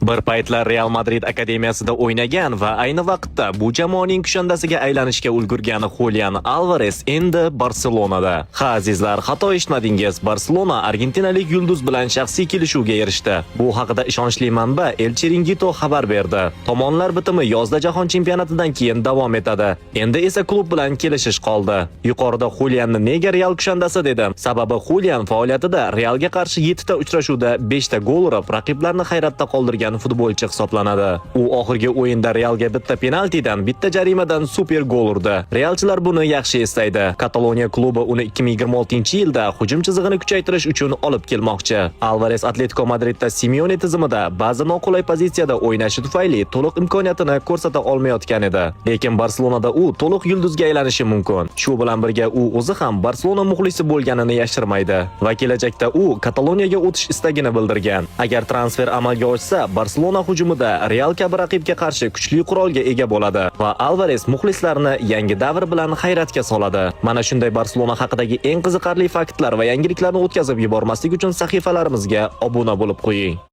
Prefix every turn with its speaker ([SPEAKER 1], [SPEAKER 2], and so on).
[SPEAKER 1] Bir paytlar Real Madrid akademiyasida o'ynagan va ayni vaqtda bu jamoaning kushandasiga aylanishga ulgurgan Julian Alvarez endi Barselonada. Ha azizlar, xato eshitmadingiz. Barselona argentinalik yulduz bilan shaxsiy kelishuvga erishdi. Bu haqida ishonchli manba El Chiringuito xabar berdi. Tomonlar bitimi yozda jahon chempionatidan keyin davom etadi. Endi esa klub bilan kelishish qoldi. Yuqorida Julianni nega Real kushandasi dedim. Sababi Julian faoliyatida Realga qarshi 7 ta uchrashuvda 5 ta gol urib, raqiblarni hayratda qoldirgan futbolchi hisoblanadi. U oxirgi o'yinda Realga bitta penaltidan, bitta jarimadan super gol urdi. Realchilar buni yaxshi eslaydi. Kataloniya klubi uni 2026-yilda hujum chizig'ini kuchaytirish uchun olib kelmoqchi. Alvarez Atletico Madridda Simeone tizimida ba'zi noqulay pozitsiyada o'ynashi tufayli to'liq imkoniyatini ko'rsata olmayotgan edi. Lekin Barselonada u to'liq yulduzga aylanishi mumkin. Shu bilan birga u o'zi ham Barselona muxlisi bo'lganini yashirmaydi va kelajakda u Kataloniyaga o'tish istagini bildirgan. Agar transfer amalga oshsa, Barselona hujumida Real kabi raqibga qarshi kuchli qurolga ega bo'ladi va Alvarez muxlislarni yangi davr bilan hayratga soladi. Mana shunday Barselona haqidagi eng qiziqarli faktlar va yangiliklarni o'tkazib yubormaslik uchun sahifalarimizga obuna bo'lib qo'ying.